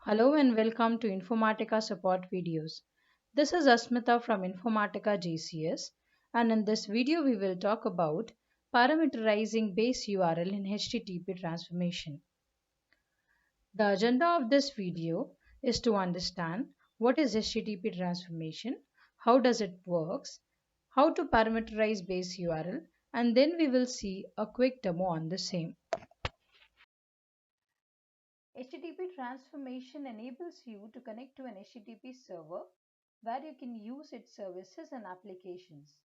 Hello and welcome to Informatica support videos. This is Asmita from Informatica GCS, and in this video we will talk about parameterizing base URL in HTTP transformation. The agenda of this video is to understand what is HTTP transformation, how does it works, how to parameterize base URL, and then we will see a quick demo on the same. HTTP transformation enables you to connect to an HTTP server where you can use its services and applications.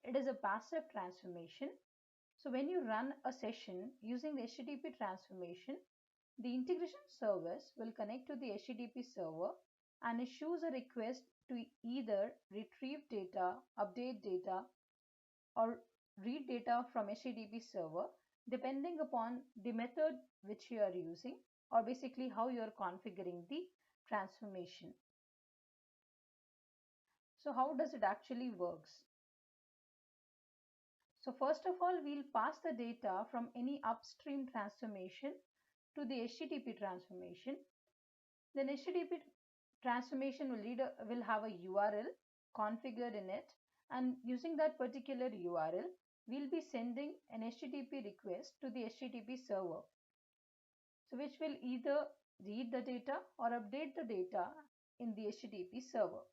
It is a passive transformation. So when you run a session using the HTTP transformation, the integration service will connect to the HTTP server and issues a request to either retrieve data, update data, or read data from HTTP server depending upon the method which you are using, or basically how you are configuring the transformation. So how does it actually works? So first of all, we'll pass the data from any upstream transformation to the HTTP transformation. Then HTTP transformation will have a URL configured in it, and using that particular URL, we'll be sending an HTTP request to the HTTP server. So which will either read the data or update the data in the HTTP server.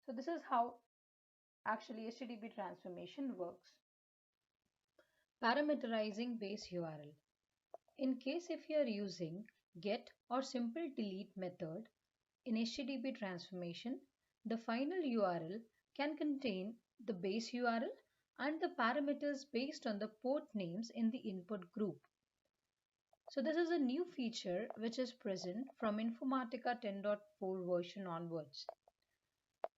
So this is how actually HTTP transformation works. Parameterizing base URL. In case if you are using get or simple delete method in HTTP transformation, the final URL can contain the base URL and the parameters based on the port names in the input group. So this is a new feature which is present from Informatica 10.4 version onwards.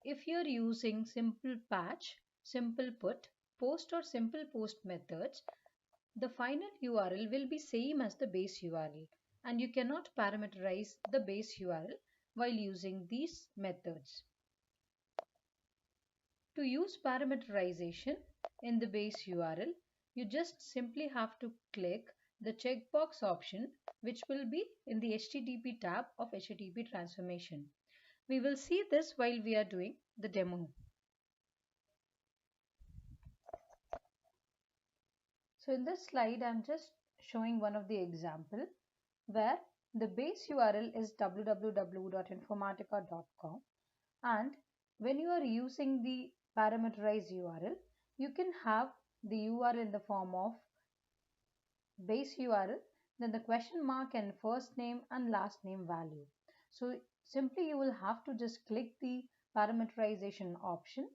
If you're using simple patch, simple put, post or simple post methods, the final URL will be same as the base URL, and you cannot parameterize the base URL while using these methods. To use parameterization in the base URL, you just simply have to click the checkbox option which will be in the HTTP tab of HTTP transformation. We will see this while we are doing the demo. So in this slide, I'm just showing one of the example where the base URL is www.informatica.com, and when you are using the parameterized URL, you can have the URL in the form of base URL, then the question mark and first name and last name value. So simply you will have to just click the parameterization option,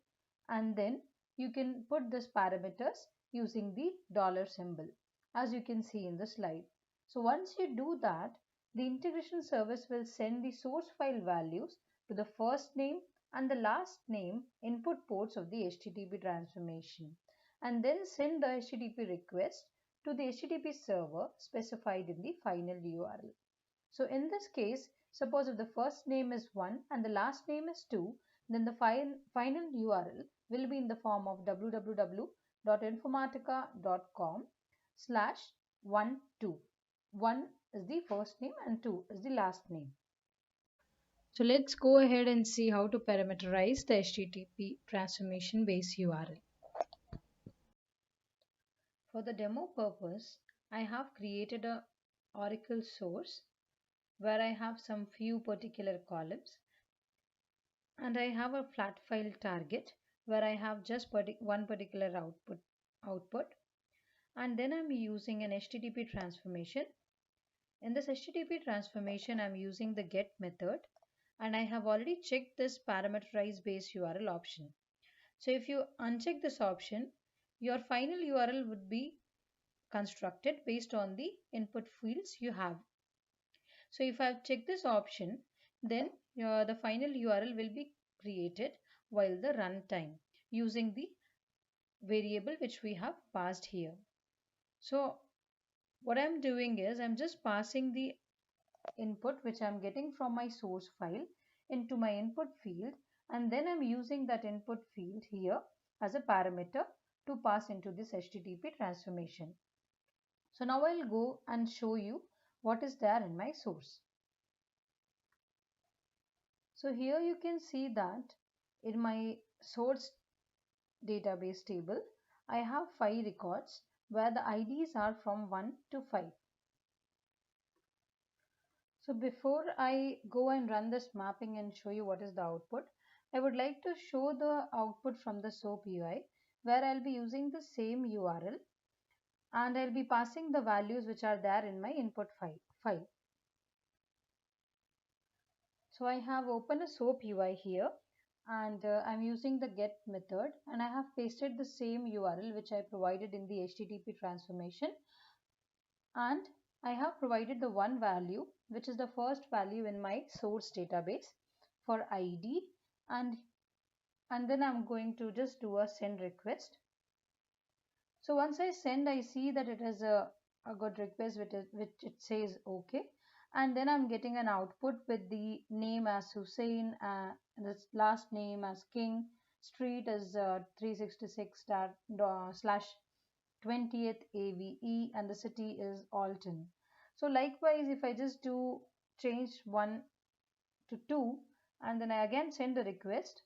and then you can put this parameters using the dollar symbol as you can see in the slide. So once you do that, the integration service will send the source file values to the first name and the last name input ports of the HTTP transformation, and then send the HTTP request to the HTTP server specified in the final URL. So in this case, suppose if the first name is 1 and the last name is 2, then the final URL will be in the form of www.informatica.com slash 12. 1 is the first name and 2 is the last name. So let's go ahead and see how to parameterize the HTTP transformation base URL. For the demo purpose, I have created a Oracle source where I have some few particular columns, and I have a flat file target where I have just one particular output, and then I'm using an HTTP transformation. In this HTTP transformation, I'm using the get method, and I have already checked this parameterize base URL option. So if you uncheck this option, your final URL would be constructed based on the input fields you have. So if I've checked this option, then the final URL will be created while the runtime using the variable which we have passed here. So what I'm doing is I'm just passing the input which I'm getting from my source file into my input field, and then I'm using that input field here as a parameter to pass into this HTTP transformation. So now I'll go and show you what is there in my source. So here you can see that in my source database table, I have 5 records where the IDs are from 1 to 5. So before I go and run this mapping and show you what is the output, I would like to show the output from the SOAP UI, where I'll be using the same URL and I'll be passing the values which are there in my input file. So I have opened a SOAP UI here and I'm using the get method, and I have pasted the same URL which I provided in the HTTP transformation, and I have provided the one value which is the first value in my source database for ID, and then I'm going to just do a send request. So once I send, I see that it is a good request which it says okay, and then I'm getting an output with the name as Hussein, the last name as King, street is 366 slash 20th AVE, and the city is Alton. So likewise, if I just do change 1 to 2 and then I again send a request,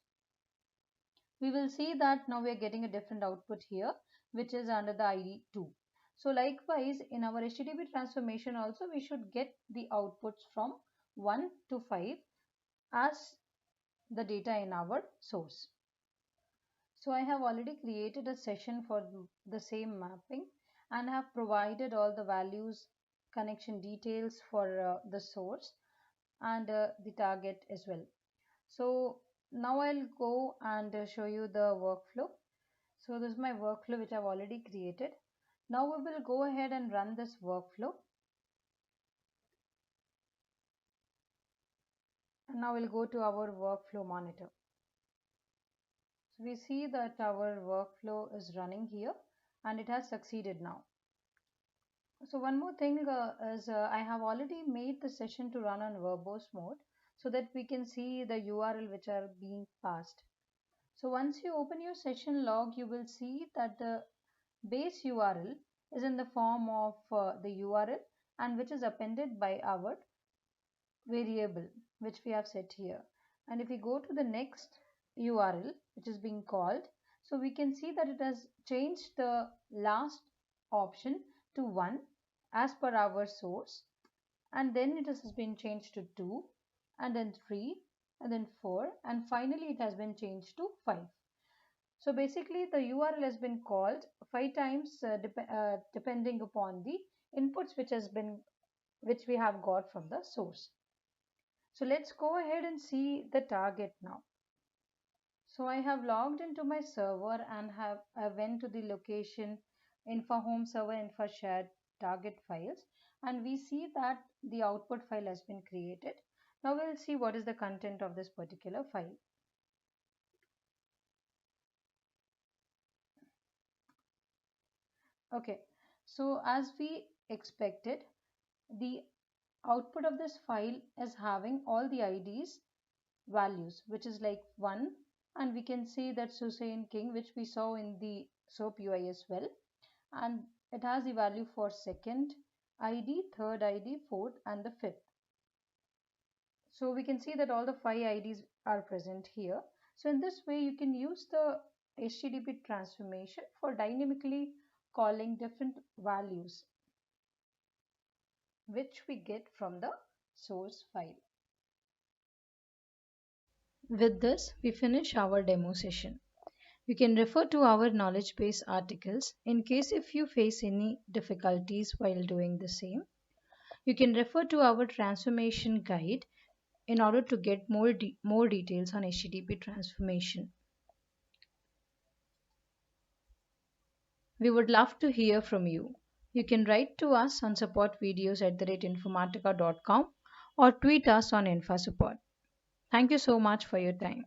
we will see that now we are getting a different output here, which is under the ID 2. So likewise, in our HTTP transformation also, we should get the outputs from 1 to 5 as the data in our source. So I have already created a session for the same mapping and have provided all the values, connection details for the source and the target as well. So now I'll go and show you the workflow. So this is my workflow which I've already created. Now we will go ahead and run this workflow. And now we'll go to our workflow monitor. So we see that our workflow is running here and it has succeeded now. So one more thing is I have already made the session to run on verbose mode so that we can see the URL which are being passed. So once you open your session log, you will see that the base URL is in the form of the URL and which is appended by our variable which we have set here. And if we go to the next URL which is being called, so we can see that it has changed the last option to 1 as per our source, and then it has been changed to 2 and then 3 and then 4 and finally it has been changed to 5. So basically the URL has been called 5 times depending upon the inputs which we have got from the source. So let's go ahead and see the target now. So I have logged into my server and I went to the location info home server info shared target files, and we see that the output file has been created. Now we'll see what is the content of this particular file. Okay, so as we expected, the output of this file is having all the IDs values, which is like 1, and we can see that Hussein King, which we saw in the SOAP UI as well, and it has the value for second ID, third ID, fourth and the fifth. So we can see that all the 5 IDs are present here. So in this way you can use the HTTP transformation for dynamically calling different values which we get from the source file. With this, we finish our demo session. You can refer to our knowledge base articles in case if you face any difficulties while doing the same. You can refer to our transformation guide in order to get more details on HTTP transformation. We would love to hear from you. You can write to us on supportvideos@informatica.com or tweet us on InfaSupport. Thank you so much for your time.